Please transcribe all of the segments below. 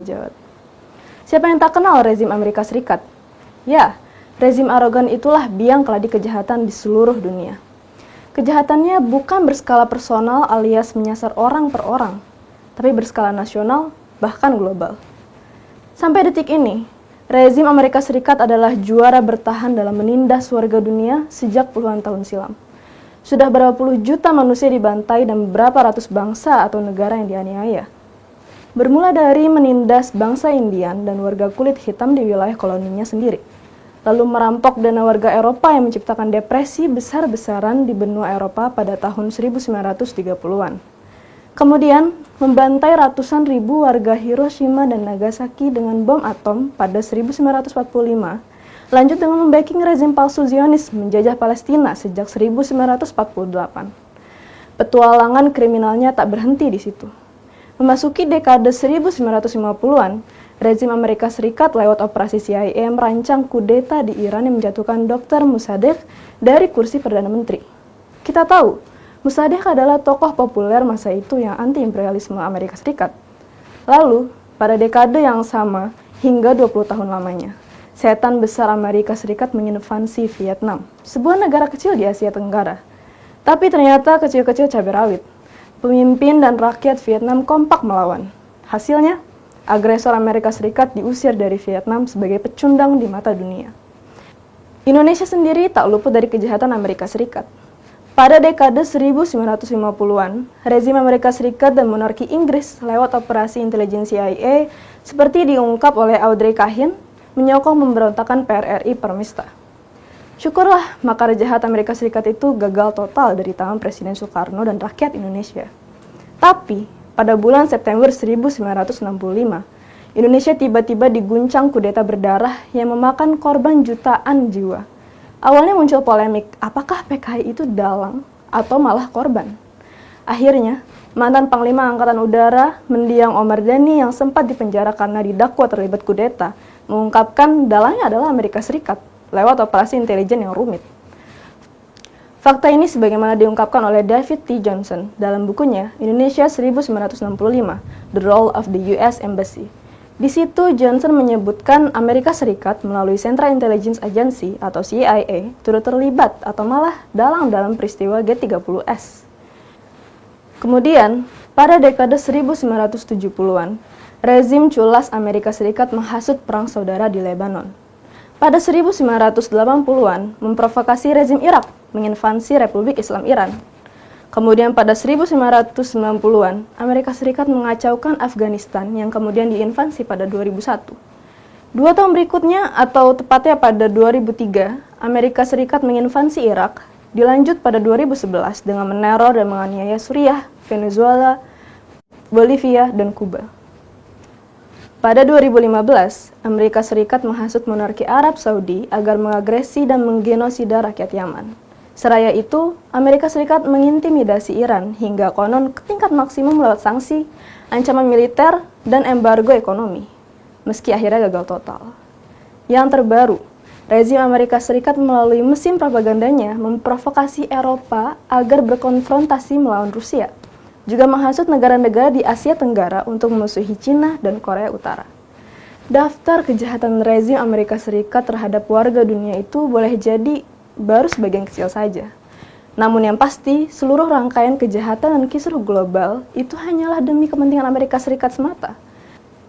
jawat. Siapa yang tak kenal rezim Amerika Serikat? Ya, rezim arogan itulah biang keladi kejahatan di seluruh dunia. Kejahatannya bukan berskala personal alias menyasar orang per orang, tapi berskala nasional, bahkan global. Sampai detik ini, rezim Amerika Serikat adalah juara bertahan dalam menindas warga dunia sejak puluhan tahun silam. Sudah berapa puluh juta manusia dibantai dan beberapa ratus bangsa atau negara yang dianiaya. Bermula dari menindas bangsa Indian dan warga kulit hitam di wilayah koloninya sendiri. Lalu merampok dana warga Eropa yang menciptakan depresi besar-besaran di benua Eropa pada tahun 1930-an. Kemudian, membantai ratusan ribu warga Hiroshima dan Nagasaki dengan bom atom pada 1945, lanjut dengan membacking rezim palsu Zionis menjajah Palestina sejak 1948. Petualangan kriminalnya tak berhenti di situ. Memasuki dekade 1950-an, rezim Amerika Serikat lewat operasi CIA merancang kudeta di Iran yang menjatuhkan Dr. Mossadegh dari kursi Perdana Menteri. Kita tahu, Mossadegh adalah tokoh populer masa itu yang anti-imperialisme Amerika Serikat. Lalu, pada dekade yang sama, hingga 20 tahun lamanya, setan besar Amerika Serikat menginvasi Vietnam, sebuah negara kecil di Asia Tenggara. Tapi ternyata kecil-kecil cabai rawit. Pemimpin dan rakyat Vietnam kompak melawan. Hasilnya, agresor Amerika Serikat diusir dari Vietnam sebagai pecundang di mata dunia. Indonesia sendiri tak luput dari kejahatan Amerika Serikat. Pada dekade 1950-an, rezim Amerika Serikat dan monarki Inggris lewat operasi intelijen CIA seperti diungkap oleh Audrey Kahn menyokong pemberontakan PRRI Permesta. Syukurlah makar jahat Amerika Serikat itu gagal total dari tangan Presiden Soekarno dan rakyat Indonesia. Tapi, pada bulan September 1965, Indonesia tiba-tiba diguncang kudeta berdarah yang memakan korban jutaan jiwa. Awalnya muncul polemik, apakah PKI itu dalang atau malah korban? Akhirnya, mantan Panglima Angkatan Udara, mendiang Omar Dhani yang sempat dipenjara karena didakwa terlibat kudeta, mengungkapkan dalangnya adalah Amerika Serikat lewat operasi intelijen yang rumit. Fakta ini sebagaimana diungkapkan oleh David T. Johnson dalam bukunya Indonesia 1965, The Role of the US Embassy. Di situ Johnson menyebutkan Amerika Serikat melalui Central Intelligence Agency atau CIA turut terlibat atau malah dalang dalam peristiwa G30S. Kemudian, pada dekade 1970-an, rezim culas Amerika Serikat menghasut perang saudara di Lebanon. Pada 1980-an, memprovokasi rezim Irak menginvasi Republik Islam Iran. Kemudian pada 1990-an, Amerika Serikat mengacaukan Afghanistan yang kemudian diinvasi pada 2001. 2 tahun berikutnya, atau tepatnya pada 2003, Amerika Serikat menginvasi Irak, dilanjut pada 2011 dengan meneror dan menganiaya Suriah, Venezuela, Bolivia, dan Kuba. Pada 2015, Amerika Serikat menghasut monarki Arab Saudi agar mengagresi dan menggenosida rakyat Yaman. Seraya itu, Amerika Serikat mengintimidasi Iran hingga konon ke tingkat maksimum lewat sanksi, ancaman militer, dan embargo ekonomi, meski akhirnya gagal total. Yang terbaru, rezim Amerika Serikat melalui mesin propagandanya memprovokasi Eropa agar berkonfrontasi melawan Rusia, juga menghasut negara-negara di Asia Tenggara untuk memusuhi Cina dan Korea Utara. Daftar kejahatan rezim Amerika Serikat terhadap warga dunia itu boleh jadi baru sebagian kecil saja. Namun yang pasti, seluruh rangkaian kejahatan dan kisruh global itu hanyalah demi kepentingan Amerika Serikat semata.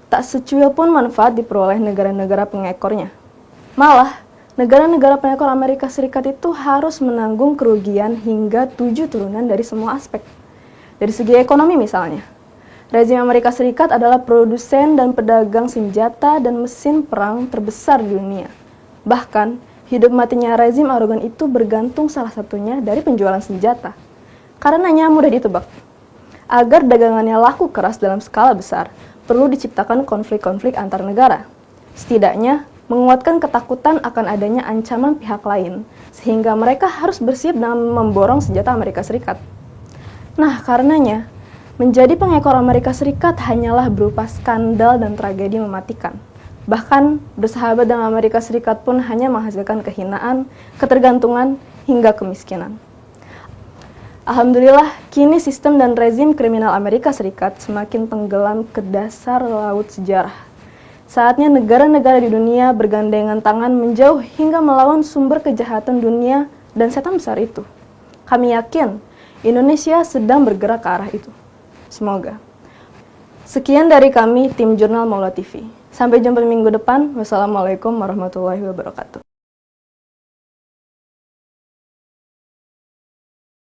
Tak secuil pun manfaat diperoleh negara-negara pengekornya. Malah, negara-negara pengekor Amerika Serikat itu harus menanggung kerugian hingga 7 turunan dari semua aspek. Dari segi ekonomi misalnya, rezim Amerika Serikat adalah produsen dan pedagang senjata dan mesin perang terbesar di dunia. Bahkan, hidup matinya rezim arogan itu bergantung salah satunya dari penjualan senjata. Karenanya mudah ditebak. Agar dagangannya laku keras dalam skala besar, perlu diciptakan konflik-konflik antar negara. Setidaknya, menguatkan ketakutan akan adanya ancaman pihak lain, sehingga mereka harus bersiap dalam memborong senjata Amerika Serikat. Nah, karenanya, menjadi pengekor Amerika Serikat hanyalah berupa skandal dan tragedi mematikan. Bahkan, bersahabat dengan Amerika Serikat pun hanya menghasilkan kehinaan, ketergantungan, hingga kemiskinan. Alhamdulillah, kini sistem dan rezim kriminal Amerika Serikat semakin tenggelam ke dasar laut sejarah Saatnya negara-negara di dunia bergandengan tangan menjauh hingga melawan sumber kejahatan dunia dan setan besar itu. Kami yakin Indonesia sedang bergerak ke arah itu. Semoga. Sekian dari kami, tim Jurnal Maula TV. Sampai jumpa minggu depan. Wassalamualaikum warahmatullahi wabarakatuh.